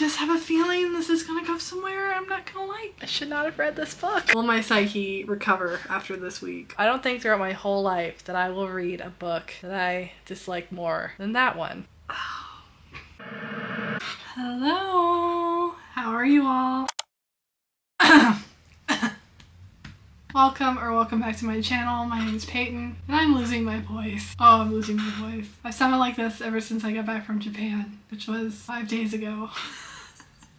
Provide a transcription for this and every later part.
just have a feeling this is gonna go somewhere I'm not gonna like. I should not have read this book. Will my psyche recover after this week? I don't think throughout my whole life that I will read a book that I dislike more than that one. Oh. Hello, how are you all? Welcome back to my channel. My name is Peyton, and I'm losing my voice. Oh, I'm losing my voice. I've sounded like this ever since I got back from Japan, which was 5 days ago.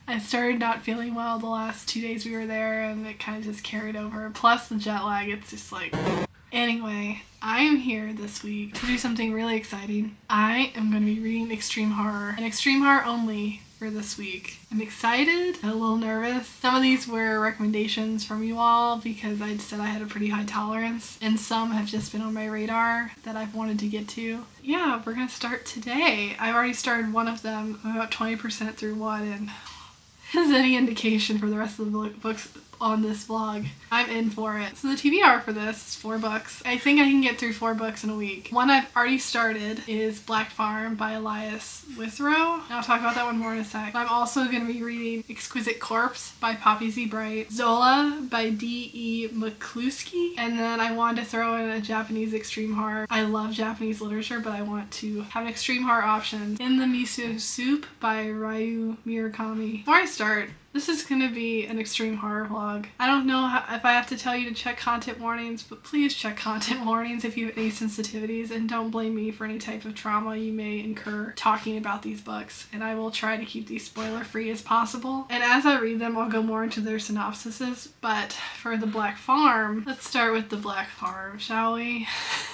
I started not feeling well the last 2 days we were there, and it kind of just carried over. Plus the jet lag, it's just like... Anyway, I am here this week to do something really exciting. I am going to be reading extreme horror, and extreme horror only for this week. I'm excited, a little nervous. Some of these were recommendations from you all because I said I had a pretty high tolerance, and some have just been on my radar that I've wanted to get to. Yeah, we're going to start today. I've already started one of them. I'm about 20% through one, and as any indication for the rest of the books on this vlog, I'm in for it. So the TBR for this is 4 books. I think I can get through 4 books in a week. One I've already started is Black Farm by Elias Withrow. And I'll talk about that one more in a sec. I'm also going to be reading Exquisite Corpse by Poppy Z. Bright, Zola by D.E. McCluskey, and then I wanted to throw in a Japanese extreme horror. I love Japanese literature, but I want to have an extreme horror option. In the Miso Soup by Ryu Murakami. Before I start, this is going to be an extreme horror vlog. I don't know if I have to tell you to check content warnings, but please check content warnings if you have any sensitivities, and don't blame me for any type of trauma you may incur talking about these books. And I will try to keep these spoiler free as possible. And as I read them, I'll go more into their synopsises. But for the Black Farm, let's start with the Black Farm, shall we?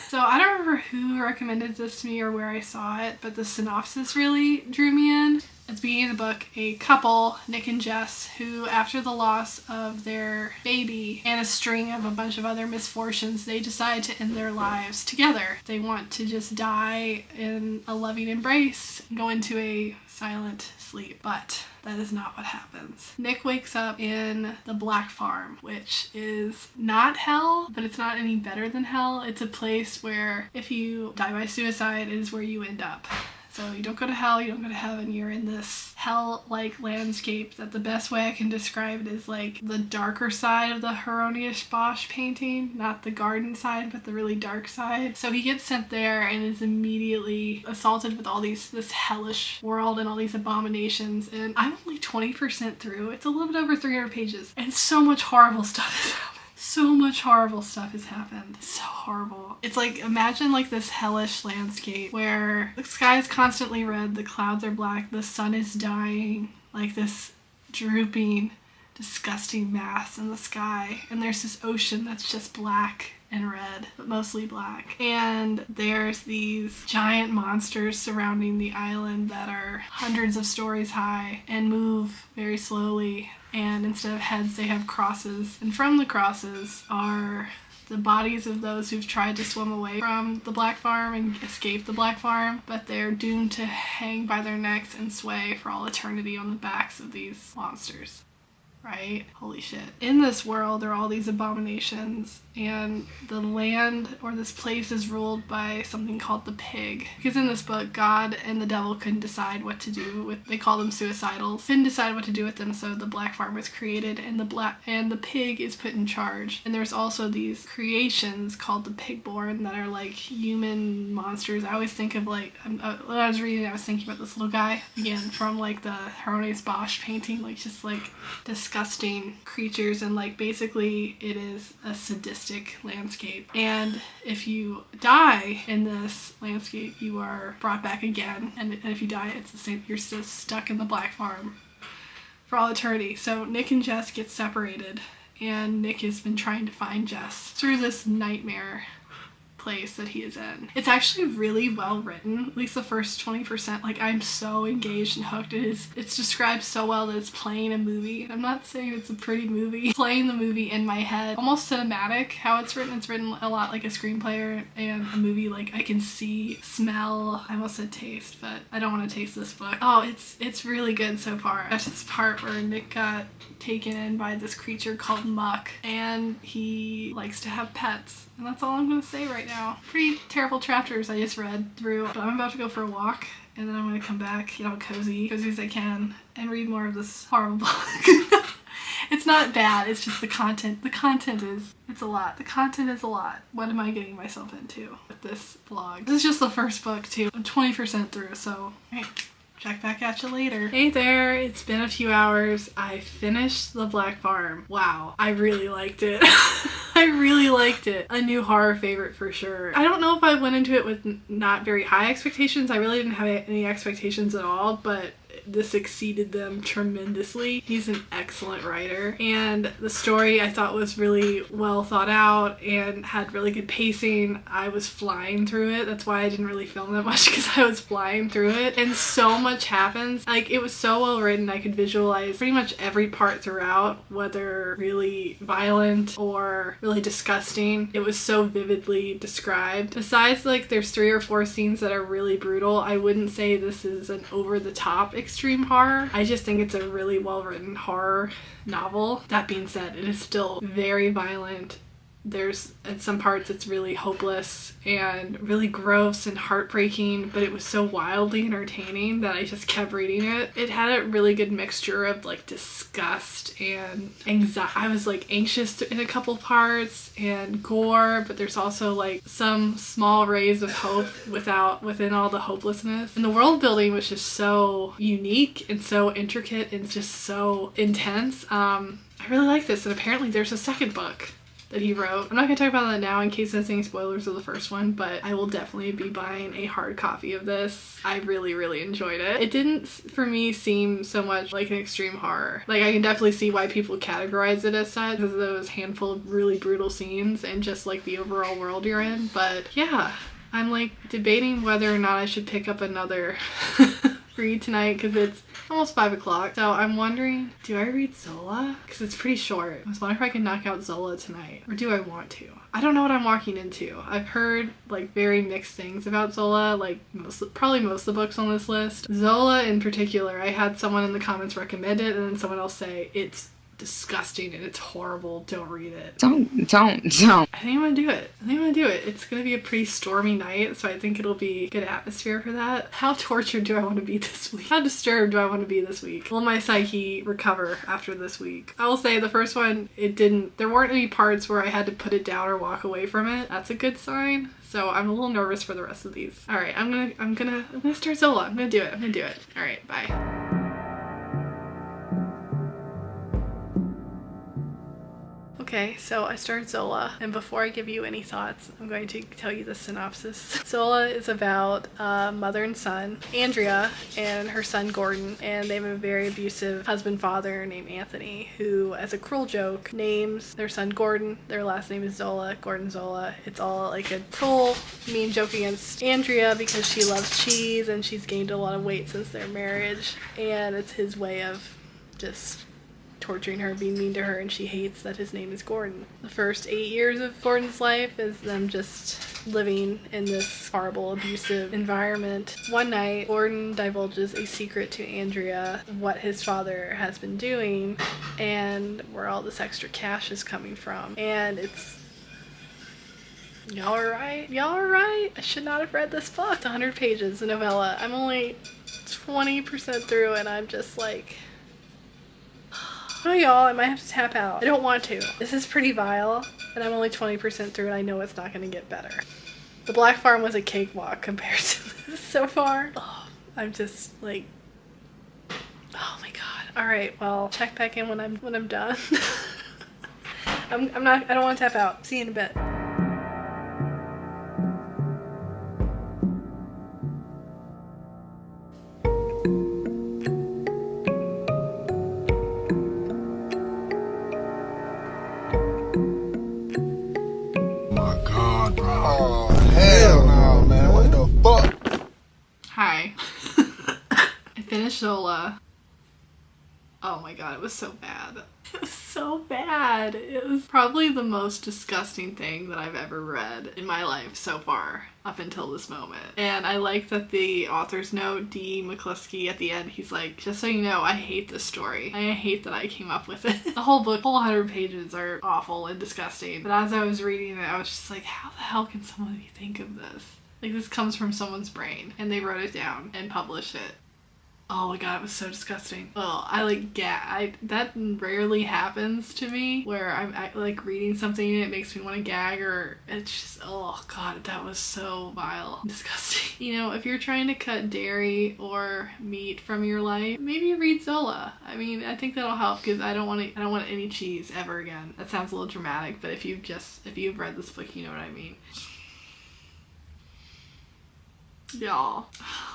So I don't remember who recommended this to me or where I saw it, but the synopsis really drew me in. At the beginning of the book, a couple, Nick and Jess, who after the loss of their baby and a string of a bunch of other misfortunes, they decide to end their lives together. They want to just die in a loving embrace and go into a silent sleep, but that is not what happens. Nick wakes up in the Black Farm, which is not hell, but it's not any better than hell. It's a place where if you die by suicide, it is where you end up. So you don't go to hell, you don't go to heaven, you're in this hell-like landscape that the best way I can describe it is like the darker side of the Hieronymus Bosch painting. Not the garden side, but the really dark side. So he gets sent there and is immediately assaulted with all this hellish world and all these abominations. And I'm only 20% through. It's a little bit over 300 pages. And so much horrible stuff has happened. So much horrible stuff has happened. It's so horrible. It's like, imagine like this hellish landscape where the sky is constantly red, the clouds are black, the sun is dying, like this drooping, disgusting mass in the sky. And there's this ocean that's just black and red, but mostly black. And there's these giant monsters surrounding the island that are hundreds of stories high and move very slowly. And instead of heads, they have crosses. And from the crosses are the bodies of those who've tried to swim away from the Black Farm and escape the Black Farm, but they're doomed to hang by their necks and sway for all eternity on the backs of these monsters. Right? Holy shit. In this world, there are all these abominations, and the land or this place is ruled by something called the Pig. Because in this book, God and the devil couldn't decide what to do with, they call them suicidals, couldn't decide what to do with them, so the Black Farm was created, and the Pig is put in charge. And there's also these creations called the Pigborn that are like human monsters. I always think of like, when I was reading, I was thinking about this little guy, again, from like the Hieronymus Bosch painting, like just like disgusting creatures, and like basically it is a sadistic landscape. And if you die in this landscape, you are brought back again, and if you die, it's the same, you're still stuck in the Black Farm for all eternity. So Nick and Jess get separated, and Nick has been trying to find Jess through this nightmare place that he is in. It's actually really well written, at least the first 20%. Like, I'm so engaged and hooked. It's described so well that it's playing a movie. I'm not saying it's a pretty movie. Playing the movie in my head. Almost cinematic how it's written. It's written a lot like a screenplay and a movie. Like, I can see, smell, I almost said taste, but I don't want to taste this book. Oh, it's really good so far. That's this part where Nick got taken in by this creature called Muck, and he likes to have pets. And that's all I'm going to say right now. Pretty terrible chapters I just read through, but I'm about to go for a walk, and then I'm gonna come back, get all cozy as I can, and read more of this horrible book. It's not bad, it's just the content. It's a lot. The content is a lot. What am I getting myself into with this vlog? This is just the first book too. I'm 20% through, so hey, check back at you later. Hey there, it's been a few hours. I finished The Black Farm. Wow, I really liked it. I really liked it. A new horror favorite for sure. I don't know if I went into it with not very high expectations. I really didn't have any expectations at all, but this exceeded them tremendously. He's an excellent writer, and the story I thought was really well thought out and had really good pacing. I was flying through it. That's why I didn't really film that much, because I was flying through it, and so much happens. Like, it was so well written. I could visualize pretty much every part throughout, whether really violent or really disgusting. It was so vividly described. Besides, like, there's 3 or 4 scenes that are really brutal, I wouldn't say this is an over-the-top extreme horror. I just think it's a really well-written horror novel. That being said, it is still very violent. There's, in some parts, it's really hopeless and really gross and heartbreaking, but it was so wildly entertaining that I just kept reading it. It had a really good mixture of like disgust and anxiety. I was like anxious in a couple parts, and gore, but there's also like some small rays of hope within all the hopelessness. And the world building was just so unique and so intricate and just so intense. I really like this, and apparently there's a second book that he wrote. I'm not going to talk about that now in case there's any spoilers of the first one, but I will definitely be buying a hard copy of this. I really, really enjoyed it. It didn't, for me, seem so much like an extreme horror. Like, I can definitely see why people categorize it as such, because of those handful of really brutal scenes and just like the overall world you're in. But yeah, I'm like debating whether or not I should pick up another read tonight, because it's almost 5 o'clock. So I'm wondering, do I read Zola? Because it's pretty short. I was wondering if I could knock out Zola tonight, or do I want to? I don't know what I'm walking into. I've heard like very mixed things about Zola, like probably most of the books on this list. Zola in particular, I had someone in the comments recommend it, and then someone else say it's disgusting and it's horrible, don't read it. Don't. I think I'm gonna do it. It's gonna be a pretty stormy night, so I think it'll be good atmosphere for that. How tortured do I want to be this week? How disturbed do I want to be this week? Will my psyche recover after this week? I will say the first one, there weren't any parts where I had to put it down or walk away from it. That's a good sign. So I'm a little nervous for the rest of these. All right, I'm gonna start Zola. I'm gonna do it. All right, bye. Okay, so I started Zola, and before I give you any thoughts, I'm going to tell you the synopsis. Zola is about a mother and son, Andrea and her son Gordon, and they have a very abusive husband-father named Anthony, who, as a cruel joke, names their son Gordon. Their last name is Zola, Gordon Zola. It's all like a cruel, mean joke against Andrea because she loves cheese and she's gained a lot of weight since their marriage, and it's his way of just torturing her, being mean to her, and she hates that his name is Gordon. The first 8 years of Gordon's life is them just living in this horrible, abusive environment. One night, Gordon divulges a secret to Andrea, what his father has been doing, and where all this extra cash is coming from. And it's... Y'all are right. I should not have read this book. It's 100 pages, a novella. I'm only 20% through, and I'm just like... Oh, y'all, I might have to tap out. I don't want to. This is pretty vile, and I'm only 20% through, and I know it's not going to get better. The Black Farm was a cakewalk compared to this so far. Oh, I'm just like, oh my god. All right, well, check back in when I'm done. I don't want to tap out. See you in a bit. Hi. I finished Zola. Oh my god, it was so bad. It was so bad. It was probably the most disgusting thing that I've ever read in my life so far, up until this moment. And I like that the author's note, D. McCluskey, at the end, he's like, just so you know, I hate this story. I hate that I came up with it. The whole book, whole 100 pages are awful and disgusting. But as I was reading it, I was just like, how the hell can somebody think of this? Like this comes from someone's brain and they wrote it down and published it. Oh my god, it was so disgusting. Oh, I like gag. That rarely happens to me where I'm like reading something and it makes me want to gag, or it's just, oh god, that was so vile. Disgusting. You know, if you're trying to cut dairy or meat from your life, maybe read Zola. I mean, I think that'll help because I don't want any cheese ever again. That sounds a little dramatic, but if you've read this book, you know what I mean. Y'all,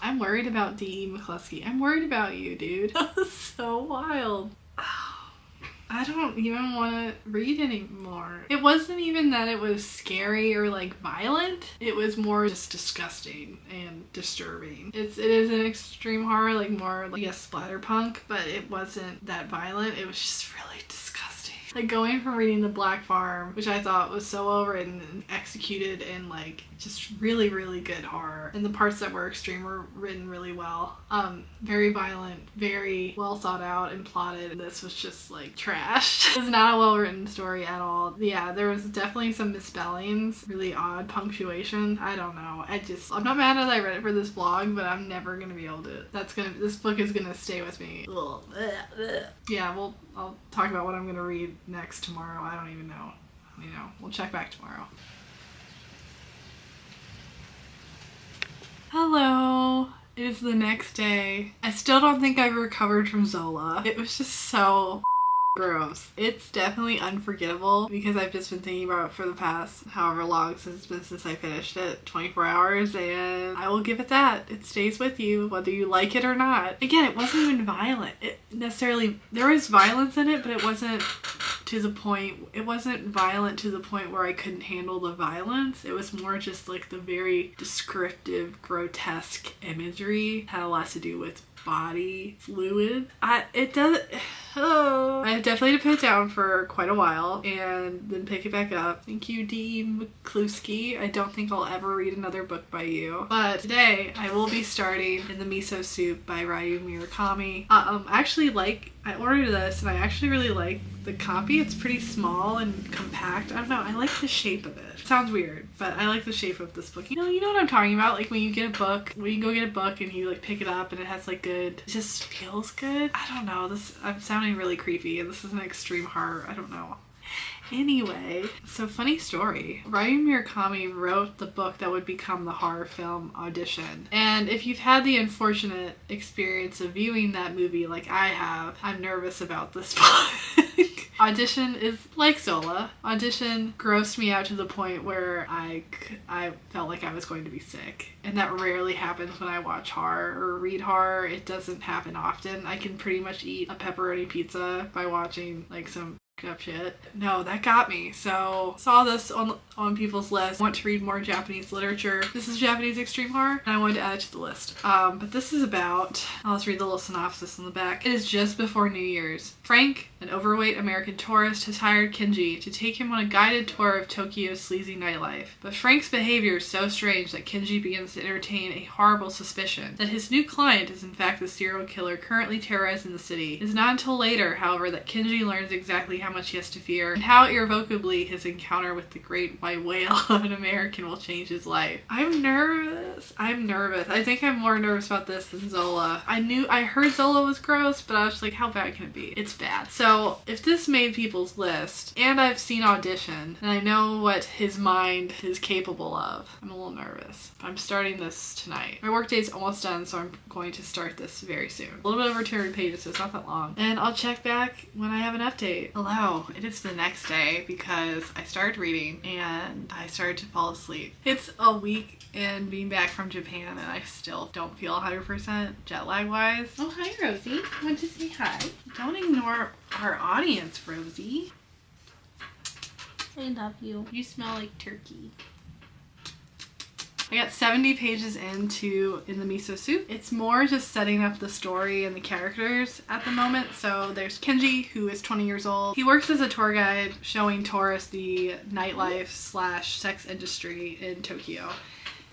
I'm worried about D.E. McCluskey. I'm worried about you, dude. That was so wild. I don't even want to read anymore. It wasn't even that it was scary or like violent. It was more just disgusting and disturbing. It is an extreme horror, like more like a splatterpunk, but it wasn't that violent. It was just really disgusting. Like going from reading The Black Farm, which I thought was so well written and executed and like just really, really good horror. And the parts that were extreme were written really well. Very violent, very well thought out and plotted. This was just like trash. It was not a well written story at all. Yeah, there was definitely some misspellings, really odd punctuation. I don't know. I'm not mad that I read it for this vlog, but I'm never gonna be able to. This book is gonna stay with me. Yeah, I'll talk about what I'm gonna read next tomorrow. I don't even know. We'll check back tomorrow. Hello. It is the next day. I still don't think I've recovered from Zola. It was just so gross. It's definitely unforgettable because I've just been thinking about it for the past however long since I finished it, 24 hours, and I will give it that. It stays with you whether you like it or not. Again, it wasn't even violent. There was violence in it, but it wasn't violent to the point where I couldn't handle the violence. It was more just like the very descriptive, grotesque imagery had a lot to do with body fluid. I definitely had to put it down for quite a while and then pick it back up. Thank you, D.E. McCluskey. I don't think I'll ever read another book by you. But today I will be starting In the Miso Soup by Ryu Murakami. I ordered this and I actually really like the copy. It's pretty small and compact. I don't know. I like the shape of it. It sounds weird, but I like the shape of this book. You know what I'm talking about? Like when you go get a book and you like pick it up and it has like it just feels good. I don't know. I'm sounding really creepy and this is an extreme horror. I don't know. Anyway, so funny story. Ryu Murakami wrote the book that would become the horror film Audition. And if you've had the unfortunate experience of viewing that movie like I have, I'm nervous about this book. Audition is like Zola. Audition grossed me out to the point where I felt like I was going to be sick. And that rarely happens when I watch horror or read horror. It doesn't happen often. I can pretty much eat a pepperoni pizza by watching like some up shit. No, that got me. So saw this on people's list. Want to read more Japanese literature. This is Japanese extreme horror and I wanted to add it to the list. But this is about, let's read the little synopsis on the back. It is just before New Year's. Frank, an overweight American tourist, has hired Kenji to take him on a guided tour of Tokyo's sleazy nightlife. But Frank's behavior is so strange that Kenji begins to entertain a horrible suspicion that his new client is in fact the serial killer currently terrorizing the city. It is not until later, however, that Kenji learns exactly how much he has to fear and how irrevocably his encounter with the great white whale of an American will change his life. I'm nervous. I think I'm more nervous about this than Zola. I heard Zola was gross, but I was just like, how bad can it be? It's bad. So if this made people's list and I've seen Audition and I know what his mind is capable of, I'm a little nervous. I'm starting this tonight. My work day's almost done, so I'm going to start this very soon. A little bit over 200 pages, so it's not that long. And I'll check back when I have an update. Hello, it is the next day because I started reading and I started to fall asleep. It's a week and being back from Japan and I still don't feel 100% jet lag wise. Oh, hi Rosie. Want to say hi? Don't ignore our audience, Rosie. I love you. You smell like turkey. I got 70 pages into In the Miso Soup. It's more just setting up the story and the characters at the moment. So there's Kenji, who is 20 years old. He works as a tour guide showing tourists the nightlife / sex industry in Tokyo.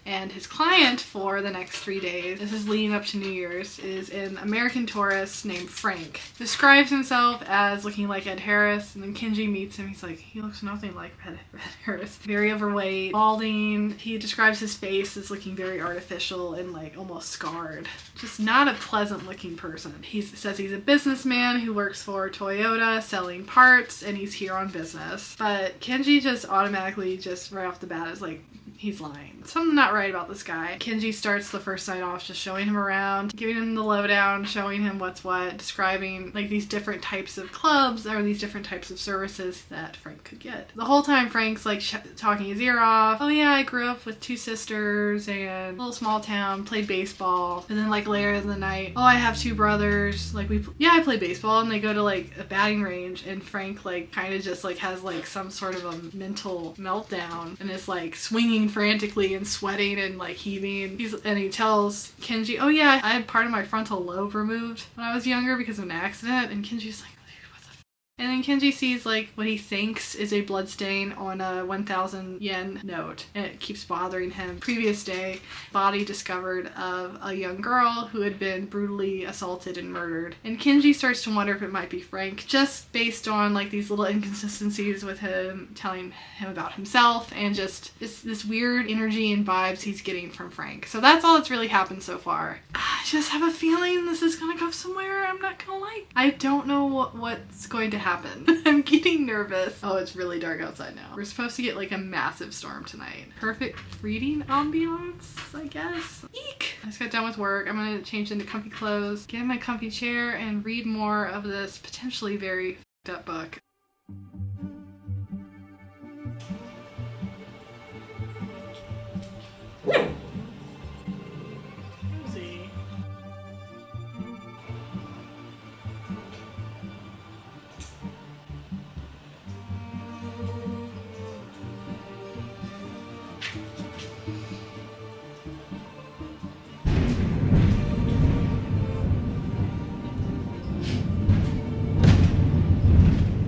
And his client for the next 3 days, this is leading up to New Year's, is an American tourist named Frank. Describes himself as looking like Ed Harris, and then Kenji meets him. He's like, he looks nothing like Ed Harris. Very overweight, balding. He describes his face as looking very artificial and like almost scarred. Just not a pleasant looking person. He says he's a businessman who works for Toyota selling parts, and he's here on business. But Kenji just automatically, just right off the bat, is like, he's lying. Something not right about this guy. Kenji starts the first night off just showing him around, giving him the lowdown, showing him what's what, describing like these different types of clubs or these different types of services that Frank could get. The whole time Frank's like talking his ear off. Oh yeah, I grew up with 2 sisters and a little small town, played baseball. And then like later in the night, oh, I have 2 brothers. Like I play baseball, and they go to like a batting range, and Frank like kind of just like has like some sort of a mental meltdown and is like swinging frantically and sweating and like heaving. And he tells Kenji, oh yeah, I had part of my frontal lobe removed when I was younger because of an accident. And Kenji's like, and then Kenji sees like what he thinks is a bloodstain on a 1,000 yen note, and it keeps bothering him. Previous day, body discovered of a young girl who had been brutally assaulted and murdered. And Kenji starts to wonder if it might be Frank, just based on like these little inconsistencies with him telling him about himself, and just this weird energy and vibes he's getting from Frank. So that's all that's really happened so far. I just have a feeling this is gonna go somewhere I'm not gonna like. I don't know what's going to happen. I'm getting nervous. Oh, it's really dark outside now. We're supposed to get like a massive storm tonight. Perfect reading ambiance, I guess. Eek! I just got done with work. I'm gonna change into comfy clothes, get in my comfy chair, and read more of this potentially very f***ed up book.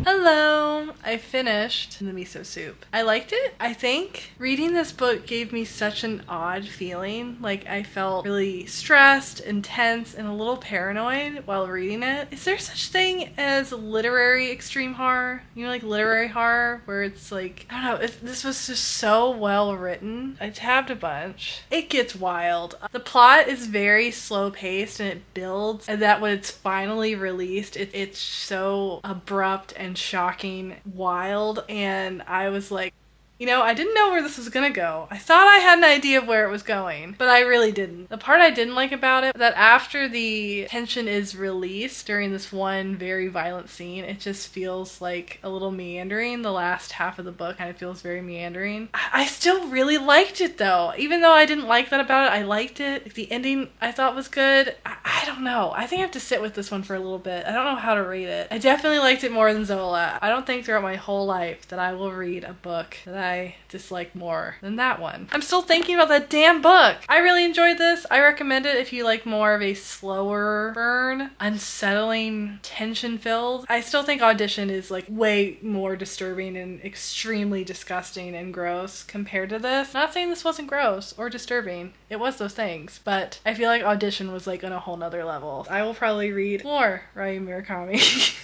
Hello! I finished the miso soup. I liked it, I think. Reading this book gave me such an odd feeling. Like, I felt really stressed and tense and a little paranoid while reading it. Is there such thing as literary extreme horror? You know, like literary horror, where it's like, I don't know, this was just so well written. I tabbed a bunch. It gets wild. The plot is very slow paced, and it builds, and that when it's finally released, it's so abrupt and shocking, wild, and I was like, you know, I didn't know where this was gonna go. I thought I had an idea of where it was going, but I really didn't. The part I didn't like about it, that after the tension is released during this one very violent scene, it just feels like a little meandering. The last half of the book kind of feels very meandering. I still really liked it though. Even though I didn't like that about it, I liked it. The ending I thought was good. I don't know. I think I have to sit with this one for a little bit. I don't know how to rate it. I definitely liked it more than Zola. I don't think throughout my whole life that I will read a book that I dislike more than that one. I'm still thinking about that damn book. I really enjoyed this. I recommend it if you like more of a slower burn, unsettling, tension-filled. I still think Audition is like way more disturbing and extremely disgusting and gross compared to this. Not saying this wasn't gross or disturbing. It was those things, but I feel like Audition was like on a whole nother level. I will probably read more Rai Murakami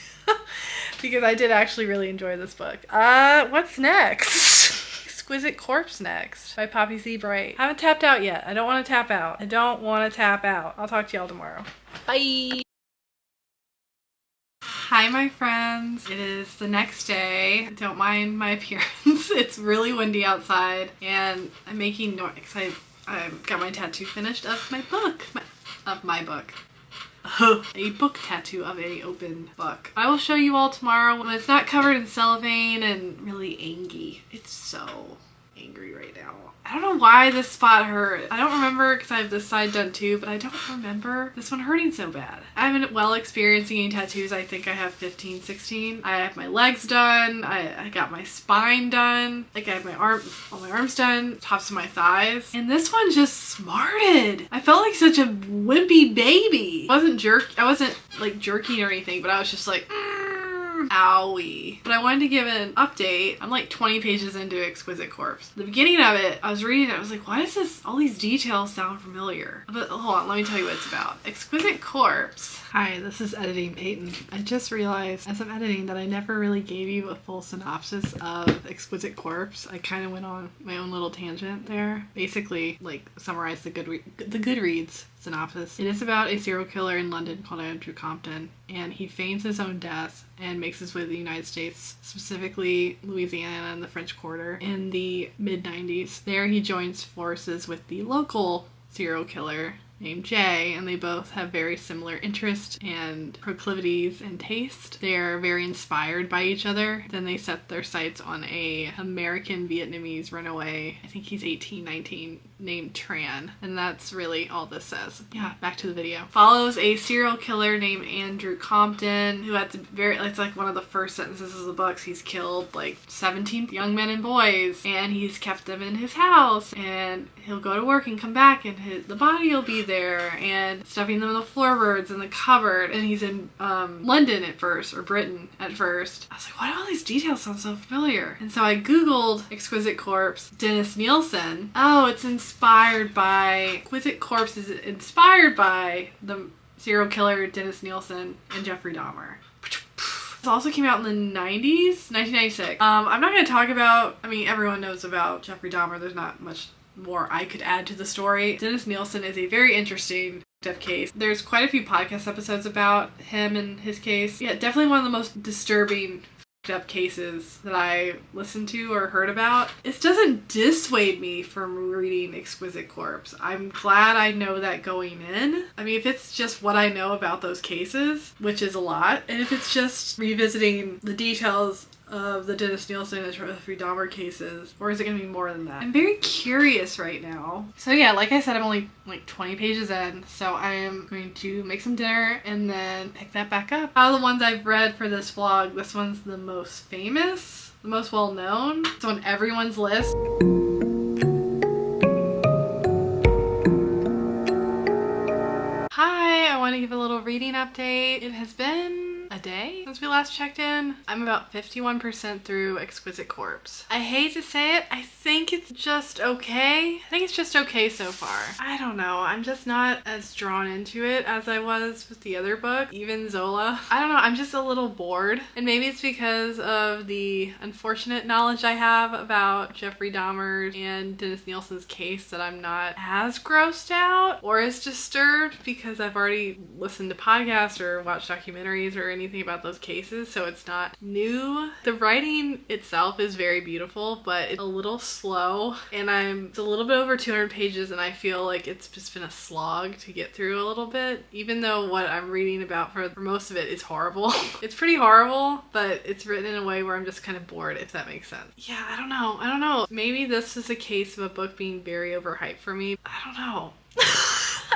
because I did actually really enjoy this book. What's next? Exquisite Corpse next by Poppy C. Bright. I haven't tapped out yet. I don't want to tap out. I don't want to tap out. I'll talk to y'all tomorrow. Bye! Hi, my friends. It is the next day. Don't mind my appearance. It's really windy outside, and I'm making noise because I got my tattoo finished of my book. My book. A book tattoo of a open book. I will show you all tomorrow when it's not covered in cellophane and really angry. It's so angry right now. I don't know why this spot hurt. I don't remember because I have this side done too, but I don't remember this one hurting so bad. I've been well experiencing tattoos. I think I have 15, 16. I have my legs done. I got my spine done. Like I have all my arms done, tops of my thighs. And this one just smarted. I felt like such a wimpy baby. I wasn't like jerking or anything, but I was just like, Owie. But I wanted to give an update. I'm like 20 pages into Exquisite Corpse. The beginning of it, I was reading it, I was like, why does this, all these details sound familiar? But hold on, let me tell you what it's about. Exquisite Corpse. Hi, this is Editing Peyton. I just realized as I'm editing that I never really gave you a full synopsis of Exquisite Corpse. I kind of went on my own little tangent there. Basically, like, summarize the Goodreads synopsis. It is about a serial killer in London called Andrew Compton, and he feigns his own death and makes his way to the United States, specifically Louisiana and the French Quarter, in the mid-90s. There he joins forces with the local serial killer named Jay, and they both have very similar interests and proclivities and taste. They're very inspired by each other. Then they set their sights on a American Vietnamese runaway, I think he's 18, 19, named Tran. And that's really all this says. Yeah, back to the video. Follows a serial killer named Andrew Compton, who at the it's like one of the first sentences of the books, he's killed like 17 young men and boys, and he's kept them in his house, and he'll go to work and come back, and the body will be there, and stuffing them in the floorboards in the cupboard. And he's in London at first, or Britain at first. I was like, why do all these details sound so familiar? And so I googled Exquisite Corpse, Dennis Nielsen. Oh, it's inspired by, Exquisite Corpse is inspired by the serial killer Dennis Nielsen and Jeffrey Dahmer. It also came out in the 90s, 1996. I'm not going to talk about, I mean, everyone knows about Jeffrey Dahmer. There's not much more I could add to the story. Dennis Nielsen is a very interesting case. There's quite a few podcast episodes about him and his case. Yeah, definitely one of the most disturbing up cases that I listened to or heard about. It doesn't dissuade me from reading Exquisite Corpse. I'm glad I know that going in. I mean, if it's just what I know about those cases, which is a lot, and if it's just revisiting the details of the Dennis Nielsen and Jeffrey Dahmer cases, or is it going to be more than that? I'm very curious right now. So yeah, like I said, I'm only like 20 pages in, so I am going to make some dinner and then pick that back up. Out of the ones I've read for this vlog, this one's the most famous, the most well-known. It's on everyone's list. Hi, I want to give a little reading update. It has been a day since we last checked in. I'm about 51% through Exquisite Corpse. I hate to say it, I think it's just okay. I think it's just okay so far. I don't know, I'm just not as drawn into it as I was with the other book, even Zola. I don't know, I'm just a little bored. And maybe it's because of the unfortunate knowledge I have about Jeffrey Dahmer and Dennis Nielsen's case that I'm not as grossed out or as disturbed, because I've already listened to podcasts or watched documentaries or anything about those cases, so it's not new. The writing itself is very beautiful, but it's a little slow, and it's a little bit over 200 pages, and I feel like it's just been a slog to get through a little bit, even though what I'm reading about for most of it is horrible. It's pretty horrible, but it's written in a way where I'm just kind of bored, if that makes sense. Yeah, I don't know. Maybe this is a case of a book being very overhyped for me. I don't know.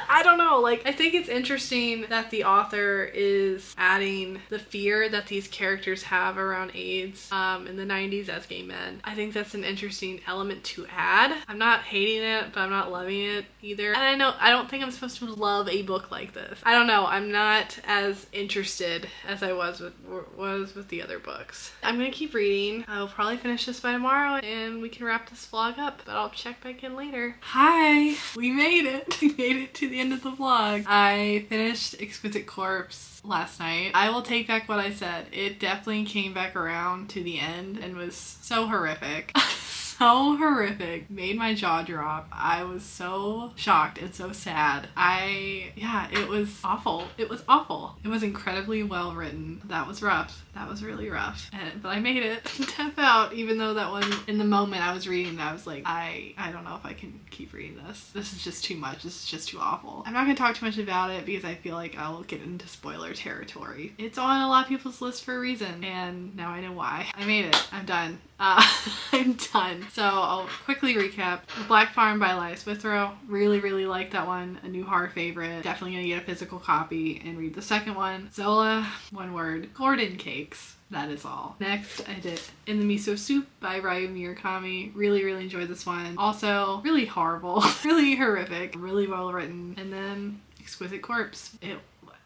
I don't know, like, I think it's interesting that the author is adding the fear that these characters have around AIDS in the 90s as gay men. I think that's an interesting element to add. I'm not hating it, but I'm not loving it either. And I don't think I'm supposed to love a book like this. I don't know, I'm not as interested as I was with the other books. I'm gonna keep reading. I'll probably finish this by tomorrow and we can wrap this vlog up, but I'll check back in later. Hi! We made it! We made it to the end of the vlog. I finished Exquisite Corpse last night. I will take back what I said. It definitely came back around to the end and was so horrific. So horrific. Made my jaw drop. I was so shocked and so sad. It was awful. It was awful. It was incredibly well written. That was rough. That was really rough. But I made it. Tap out, even though that one, in the moment I was reading, I was like, I don't know if I can keep reading this. This is just too much. This is just too awful. I'm not gonna talk too much about it because I feel like I will get into spoiler territory. It's on a lot of people's list for a reason, and now I know why. I made it. I'm done. I'm done. So I'll quickly recap. The Black Farm by Elias Withrow. Really like that one. A new horror favorite. Definitely gonna get a physical copy and read the second one. Zola, one word. Gordon Cakes. That is all. Next, I did In the Miso Soup by Ryu Murakami. Really enjoyed this one. Also, really horrible. Really horrific. Really well written. And then Exquisite Corpse.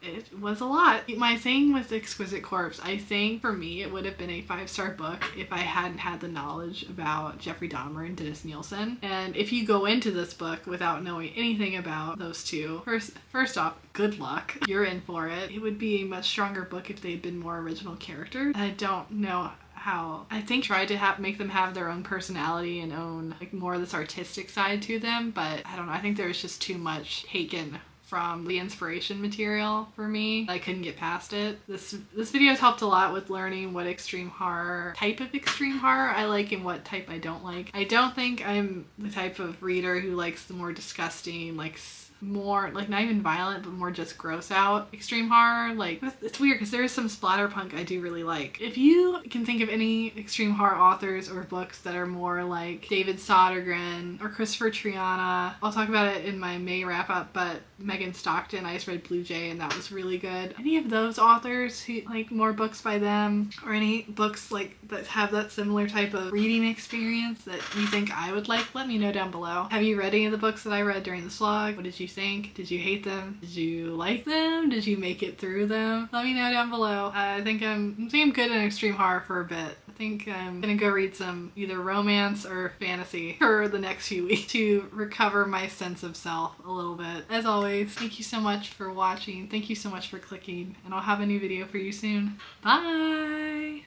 it was a lot. My thing with Exquisite Corpse, I think for me it would have been a 5-star book if I hadn't had the knowledge about Jeffrey Dahmer and Dennis Nielsen. And if you go into this book without knowing anything about those two, first off, good luck. You're in for it. It would be a much stronger book if they'd been more original characters. I don't know how. I think tried to make them have their own personality and own like more of this artistic side to them, but I don't know. I think there was just too much taken from the inspiration material for me. I couldn't get past it. This video has helped a lot with learning what type of extreme horror I like and what type I don't like. I don't think I'm the type of reader who likes the more disgusting, like more like not even violent but more just gross out extreme horror. Like it's weird because there is some splatterpunk I do really like. If you can think of any extreme horror authors or books that are more like David Sodergren or Christopher Triana, I'll talk about it in my May wrap up, but Megan Stockton, I just read Blue Jay and that was really good. Any of those authors who like more books by them or any books like that have that similar type of reading experience that you think I would like, let me know down below. Have you read any of the books that I read during this vlog? What did you think? Did you hate them? Did you like them? Did you make it through them? Let me know down below. I think I'm good in extreme horror for a bit. I think I'm gonna go read some either romance or fantasy for the next few weeks to recover my sense of self a little bit. As always, thank you so much for watching. Thank you so much for clicking, and I'll have a new video for you soon. Bye!